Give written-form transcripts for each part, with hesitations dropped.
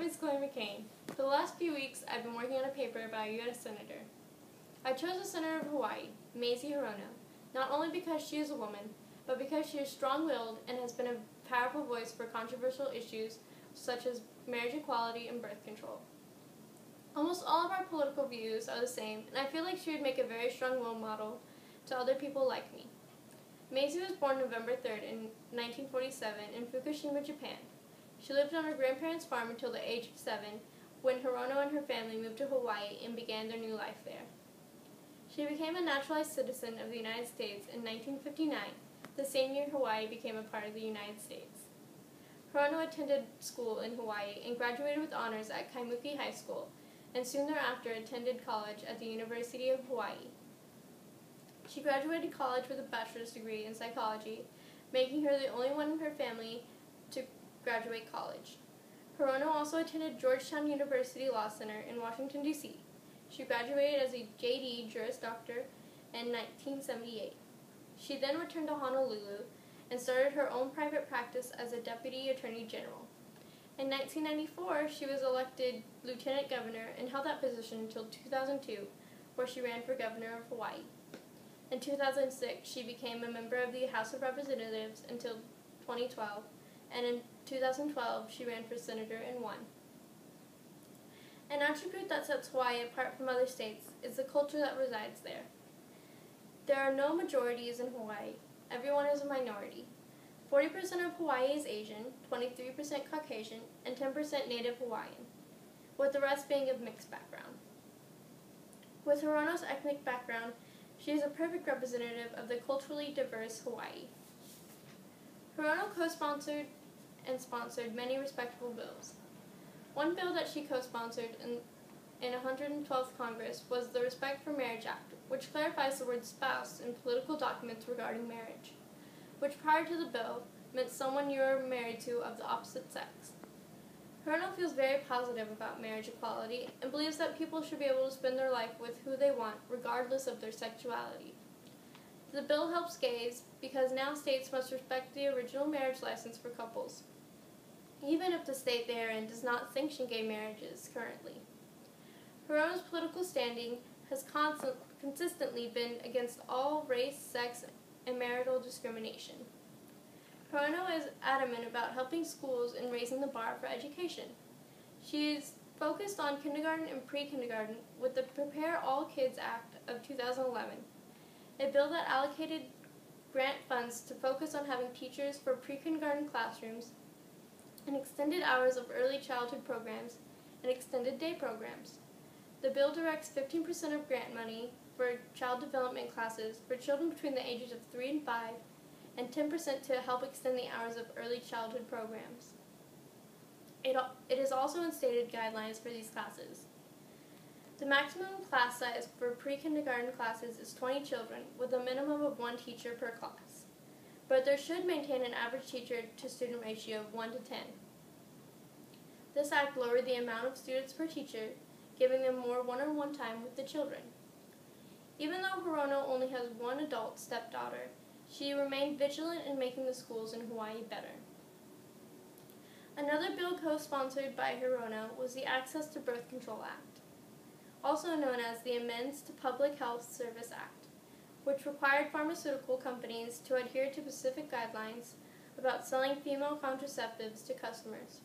is Chloe McCain. For the last few weeks, I've been working on a paper about a U.S. senator. I chose the senator of Hawaii, Mazie Hirono, not only because she is a woman, but because she is strong-willed and has been a powerful voice for controversial issues such as marriage equality and birth control. Almost all of our political views are the same, and I feel like she would make a very strong role model to other people like me. Mazie was born November 3rd in 1947 in Fukushima, Japan. She lived on her grandparents' farm until the age of 7, when Hirono and her family moved to Hawaii and began their new life there. She became a naturalized citizen of the United States in 1959, the same year Hawaii became a part of the United States. Hirono attended school in Hawaii and graduated with honors at Kaimuki High School, and soon thereafter attended college at the University of Hawaii. She graduated college with a bachelor's degree in psychology, making her the only one in her family to graduate college. Hirono also attended Georgetown University Law Center in Washington, D.C. She graduated as a J.D. Juris Doctor in 1978. She then returned to Honolulu and started her own private practice as a Deputy Attorney General. In 1994, she was elected Lieutenant Governor and held that position until 2002, where she ran for Governor of Hawaii. In 2006, she became a member of the House of Representatives until 2012, and in 2012, she ran for Senator and won. An attribute that sets Hawaii apart from other states is the culture that resides there. There are no majorities in Hawaii. Everyone is a minority. 40% of Hawaii is Asian, 23% Caucasian, and 10% Native Hawaiian, with the rest being of mixed background. With Hirono's ethnic background, she is a perfect representative of the culturally diverse Hawaii. Hirono co-sponsored and sponsored many respectable bills. One bill that she co-sponsored in 112th Congress was the Respect for Marriage Act, which clarifies the word spouse in political documents regarding marriage, which prior to the bill meant someone you are married to of the opposite sex. Hirono feels very positive about marriage equality and believes that people should be able to spend their life with who they want, regardless of their sexuality. The bill helps gays because now states must respect the original marriage license for couples, even if the state they are in does not sanction gay marriages currently. Hirono's political standing has consistently been against all race, sex, and marital discrimination. Hirono is adamant about helping schools and raising the bar for education. She is focused on kindergarten and pre-kindergarten with the Prepare All Kids Act of 2011, a bill that allocated grant funds to focus on having teachers for pre-kindergarten classrooms and extended hours of early childhood programs and extended day programs. The bill directs 15% of grant money for child development classes for children between the ages of 3 and 5, and 10% to help extend the hours of early childhood programs. It has also instated guidelines for these classes. The maximum class size for pre-kindergarten classes is 20 children, with a minimum of 1 teacher per class, but there should maintain an average teacher-to-student ratio of 1 to 10. This act lowered the amount of students per teacher, giving them more one-on-one time with the children. Even though Hirono only has one adult stepdaughter, she remained vigilant in making the schools in Hawaii better. Another bill co-sponsored by Hirono was the Access to Birth Control Act, also known as the Amends to Public Health Service Act, which required pharmaceutical companies to adhere to specific guidelines about selling female contraceptives to customers.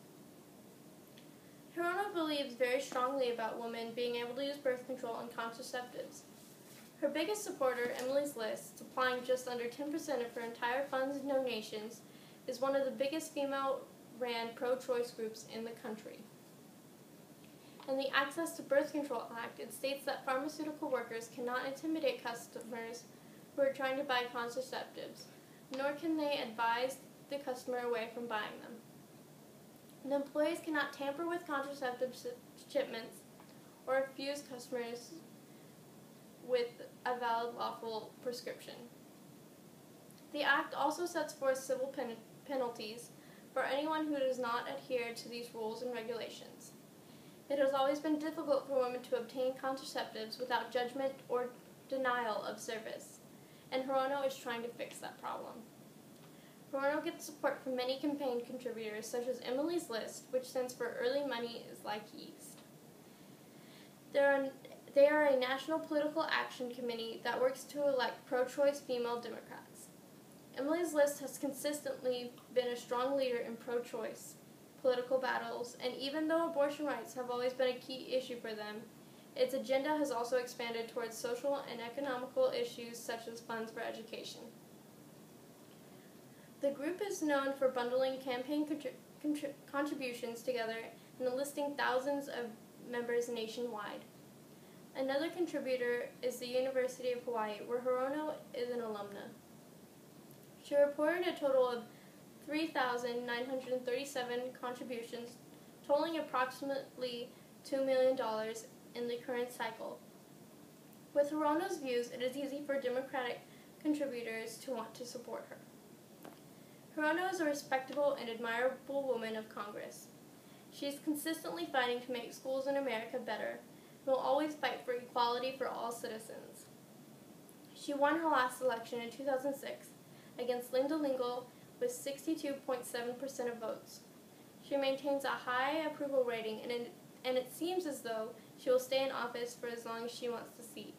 Hirono believes very strongly about women being able to use birth control and contraceptives. Her biggest supporter, Emily's List, supplying just under 10% of her entire funds and donations, is one of the biggest female-ran pro-choice groups in the country. In the Access to Birth Control Act, it states that pharmaceutical workers cannot intimidate customers who are trying to buy contraceptives, nor can they advise the customer away from buying them. The employees cannot tamper with contraceptive shipments or refuse customers with a valid lawful prescription. The Act also sets forth civil penalties for anyone who does not adhere to these rules and regulations. It has always been difficult for women to obtain contraceptives without judgment or denial of service, and Hirono is trying to fix that problem. Hirono gets support from many campaign contributors, such as Emily's List, which stands for Early Money is Like Yeast. They are a national political action committee that works to elect pro-choice female Democrats. Emily's List has consistently been a strong leader in pro-choice political battles, and even though abortion rights have always been a key issue for them, its agenda has also expanded towards social and economical issues such as funds for education. The group is known for bundling campaign contributions together and enlisting thousands of members nationwide. Another contributor is the University of Hawaii, where Hirono is an alumna. She reported a total of 3,937 contributions, totaling approximately $2 million in the current cycle. With Hirono's views, it is easy for Democratic contributors to want to support her. Hirono is a respectable and admirable woman of Congress. She is consistently fighting to make schools in America better and will always fight for equality for all citizens. She won her last election in 2006 against Linda Lingle with 62.7% of votes. She maintains a high approval rating, and it seems as though she will stay in office for as long as she wants to see.